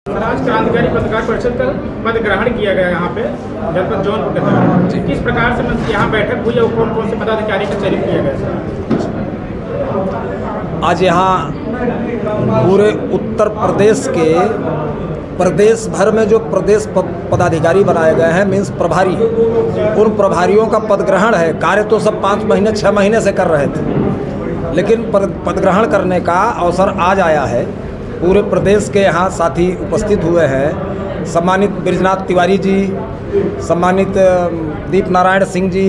आज क्रांतिकारी पत्रकार परिषद का पद ग्रहण किया गया यहाँ पे जनपद जौनपुर के तरफ, किस प्रकार से यहाँ बैठक हुई और कौन कौन से पदाधिकारी का चयन किया गया? आज यहाँ पूरे उत्तर प्रदेश के प्रदेश भर में जो प्रदेश पदाधिकारी बनाए गए हैं, मीन्स प्रभारी, उन प्रभारियों का पदग्रहण है। कार्य तो सब 5 महीने 6 महीने से कर रहे थे, लेकिन पदग्रहण करने का अवसर आज आया है। पूरे प्रदेश के यहाँ साथी उपस्थित हुए हैं। सम्मानित बृजनाथ तिवारी जी, सम्मानित दीप नारायण सिंह जी,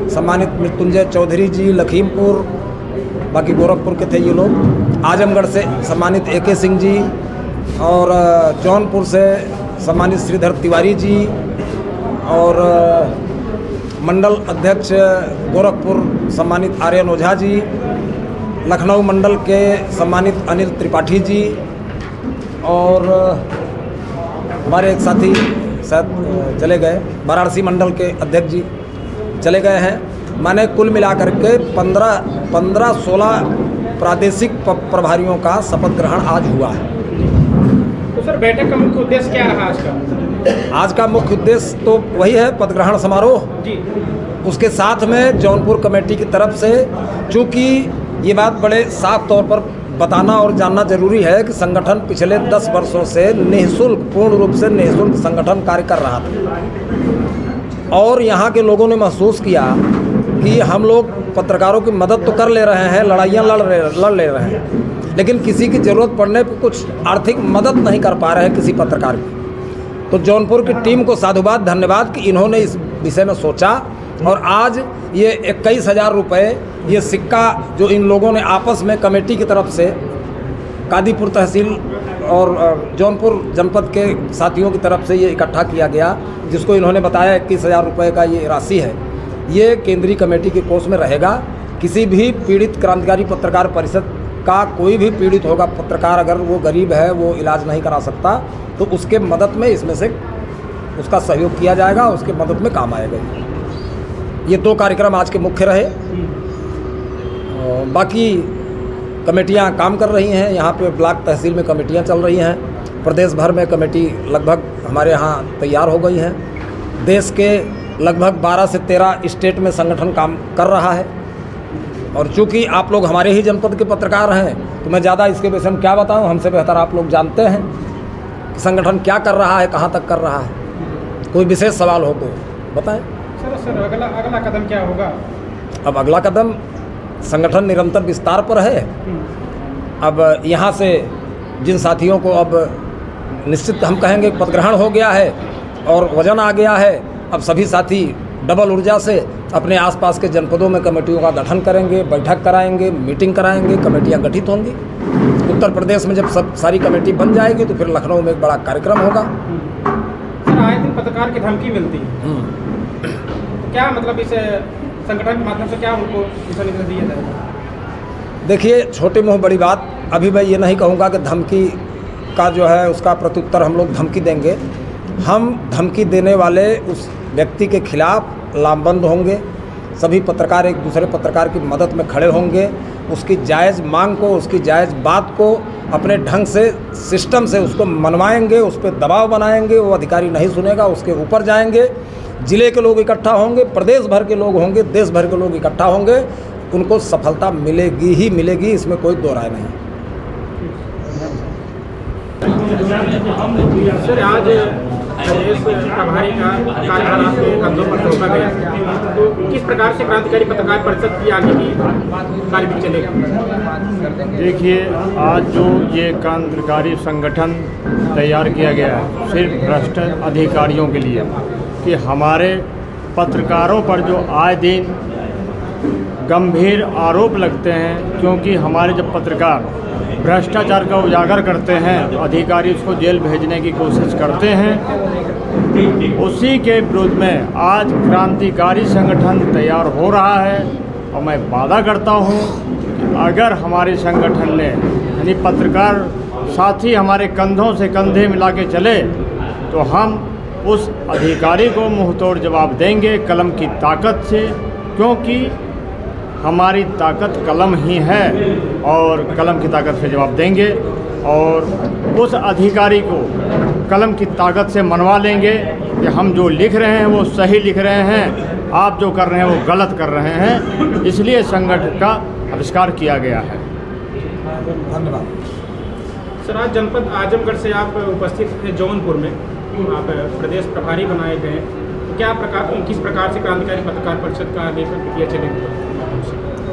सम्मानित मृत्युंजय चौधरी जी लखीमपुर, बाकी गोरखपुर के थे ये लोग। आजमगढ़ से सम्मानित AK सिंह जी और जौनपुर से सम्मानित श्रीधर तिवारी जी और मंडल अध्यक्ष गोरखपुर सम्मानित आर्यन ओझा जी, लखनऊ मंडल के सम्मानित अनिल त्रिपाठी जी और हमारे एक साथी शायद चले गए, वाराणसी मंडल के अध्यक्ष जी चले गए हैं। माने कुल मिलाकर के 15-16 प्रादेशिक प्रभारियों का शपथ ग्रहण आज हुआ है। तो सर, बैठक का मुख्य उद्देश्य क्या रहा आज का? आज का मुख्य उद्देश्य तो वही है, पदग्रहण समारोह जी। उसके साथ में जौनपुर कमेटी की तरफ से, चूँकि ये बात बड़े साफ तौर पर बताना और जानना जरूरी है कि संगठन पिछले 10 वर्षों से निःशुल्क, पूर्ण रूप से निःशुल्क संगठन कार्य कर रहा था और यहाँ के लोगों ने महसूस किया कि हम लोग पत्रकारों की मदद तो कर ले रहे हैं, लड़ाइयाँ लड़ ले रहे हैं, लेकिन किसी की ज़रूरत पड़ने पर कुछ आर्थिक मदद नहीं कर पा रहे हैं किसी पत्रकार की। तो जौनपुर की टीम को साधुवाद, धन्यवाद कि इन्होंने इस विषय में सोचा और आज ये 21,000 रुपये ये सिक्का जो इन लोगों ने आपस में कमेटी की तरफ से कादीपुर तहसील और जौनपुर जनपद के साथियों की तरफ से ये इकट्ठा किया गया, जिसको इन्होंने बताया 21,000 रुपये का ये राशि है। ये केंद्रीय कमेटी के कोष में रहेगा। किसी भी पीड़ित क्रांतिकारी पत्रकार परिषद का कोई भी पीड़ित होगा पत्रकार, अगर वो गरीब है, वो इलाज नहीं करा सकता, तो उसके मदद में इसमें से उसका सहयोग किया जाएगा, उसके मदद में काम आएगा। ये 2 कार्यक्रम आज के मुख्य रहे। बाकी कमेटियां काम कर रही हैं। यहाँ पे ब्लॉक तहसील में कमेटियां चल रही हैं। प्रदेश भर में कमेटी लगभग हमारे यहाँ तैयार हो गई हैं। देश के लगभग 12 से 13 स्टेट में संगठन काम कर रहा है और चूँकि आप लोग हमारे ही जनपद के पत्रकार हैं, तो मैं ज़्यादा इसके विषय में क्या बताऊँ, हमसे बेहतर आप लोग जानते हैं कि संगठन क्या कर रहा है, कहाँ तक कर रहा है। कोई विशेष सवाल हो तो बताएं। सर अगला कदम क्या होगा? अब अगला कदम, संगठन निरंतर विस्तार पर है। अब यहाँ से जिन साथियों को अब निश्चित हम कहेंगे पदग्रहण हो गया है और वजन आ गया है, अब सभी साथी डबल ऊर्जा से अपने आसपास के जनपदों में कमेटियों का गठन करेंगे, बैठक कराएंगे, मीटिंग कराएंगे, कमेटियाँ गठित होंगी। उत्तर प्रदेश में जब सब सारी कमेटी बन जाएगी तो फिर लखनऊ में एक बड़ा कार्यक्रम होगा। सर, आए दिन पत्रकार की धमकी मिलती है, क्या मतलब इस संगठन के माध्यम से क्या उनको दिया जाएगा? देखिए, छोटे मुँह बड़ी बात, अभी मैं ये नहीं कहूँगा कि धमकी का जो है उसका प्रत्युत्तर हम लोग धमकी देंगे। हम धमकी देने वाले उस व्यक्ति के खिलाफ लामबंद होंगे। सभी पत्रकार एक दूसरे पत्रकार की मदद में खड़े होंगे। उसकी जायज़ मांग को, उसकी जायज़ बात को अपने ढंग से, सिस्टम से उसको मनवाएंगे, उस पर दबाव बनाएंगे। वो अधिकारी नहीं सुनेगा, उसके ऊपर जाएंगे। जिले के लोग इकट्ठा होंगे, प्रदेश भर के लोग होंगे, देश भर के लोग इकट्ठा होंगे। उनको सफलता मिलेगी ही मिलेगी, इसमें कोई दो राय नहीं। सर, आज प्रदेश प्रभारी का कार्यभार आपके कंधों पर सौंपा गया, तो किस प्रकार से क्रांतिकारी पत्रकार परिषद की आगे की कार्य चलेगा? देखिए, आज जो ये क्रांतिकारी संगठन तैयार किया गया है सिर्फ भ्रष्ट अधिकारियों के लिए, कि हमारे पत्रकारों पर जो आए दिन गंभीर आरोप लगते हैं, क्योंकि हमारे जब पत्रकार भ्रष्टाचार का उजागर करते हैं तो अधिकारी उसको जेल भेजने की कोशिश करते हैं। उसी के विरोध में आज क्रांतिकारी संगठन तैयार हो रहा है और मैं वादा करता हूं कि अगर हमारे संगठन ने, यानी पत्रकार साथी हमारे कंधों से कंधे मिला के चले, तो हम उस अधिकारी को मुंहतोड़ जवाब देंगे कलम की ताकत से, क्योंकि हमारी ताकत कलम ही है और कलम की ताकत से जवाब देंगे। और उस अधिकारी को कलम की ताकत से मनवा लेंगे कि हम जो लिख रहे हैं वो सही लिख रहे हैं, आप जो कर रहे हैं वो गलत कर रहे हैं। इसलिए संगठन का आविष्कार किया गया है। धन्यवाद। सर, आज जनपद आजमगढ़ से आप उपस्थित थे जौनपुर में, आप प्रदेश प्रभारी बनाए गए। क्या किस प्रकार से क्रांतिकारी पत्रकार परिषद का लेकर प्रक्रिया चलेगी?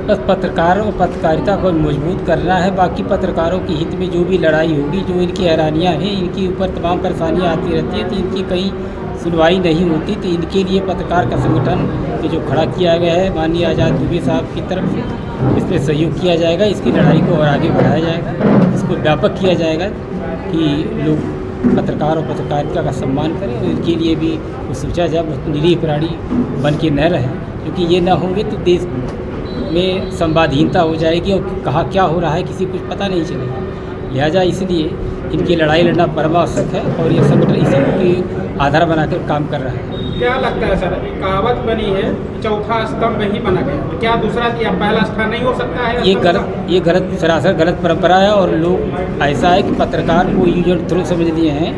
बस पत्रकारों और पत्रकारिता को मजबूत करना है। बाकी पत्रकारों के हित में जो भी लड़ाई होगी, जो इनकी हैरानियाँ हैं, इनके ऊपर तमाम परेशानियाँ आती रहती हैं, तो इनकी कहीं सुनवाई नहीं होती। तो इनके लिए पत्रकार का संगठन ये जो खड़ा किया गया है माननीय आज़ाद दुबे साहब की तरफ से, इस पर सहयोग किया जाएगा। इसकी लड़ाई को और आगे बढ़ाया जाएगा, इसको व्यापक किया जाएगा कि लोग पत्रकार और पत्रकारिता का सम्मान करें और इनके लिए भी कुछ सोचा जाए, निरीह प्राणी बन के न रहें, क्योंकि ये ना होंगे तो देश में संवादहीनता हो जाएगी और कहाँ क्या हो रहा है किसी कुछ पता नहीं चलेगा। लिहाजा इसलिए इनकी लड़ाई लड़ना परमावश्यक है और ये संगठन इसी के आधार बनाकर काम कर रहा है। क्या लगता है सर, एक कहावत बनी है चौथा स्तंभ ही बना गया, तो क्या दूसरा या पहला स्थान नहीं हो सकता है? ये गलत सरासर गलत परंपरा है और लोग ऐसा है कि पत्रकार को यूज एंड थ्रो समझ लिए हैं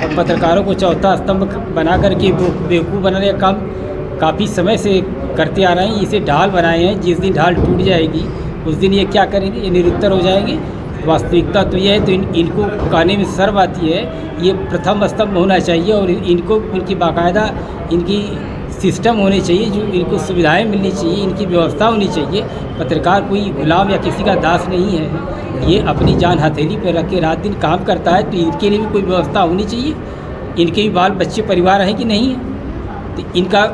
और पत्रकारों को चौथा स्तंभ बना करके बेवकूफ़ बनाने का काम काफ़ी समय से करते आ रहे हैं। इसे ढाल बनाए हैं, जिस दिन ढाल टूट जाएगी उस दिन ये क्या करेंगे, ये निरुत्तर हो जाएंगे। वास्तविकता तो ये है, तो इनको कहने में शर्म आती है। ये प्रथम स्तंभ होना चाहिए और इनको इनकी बाकायदा इनकी सिस्टम होने चाहिए, जो इनको सुविधाएं मिलनी चाहिए, इनकी व्यवस्था होनी चाहिए। पत्रकार कोई गुलाम या किसी का दास नहीं है, ये अपनी जान हथेली पर रख के रात दिन काम करता है, तो इनके लिए भी कोई व्यवस्था होनी चाहिए। इनके भी बाल बच्चे परिवार हैं कि नहीं है, तो इनका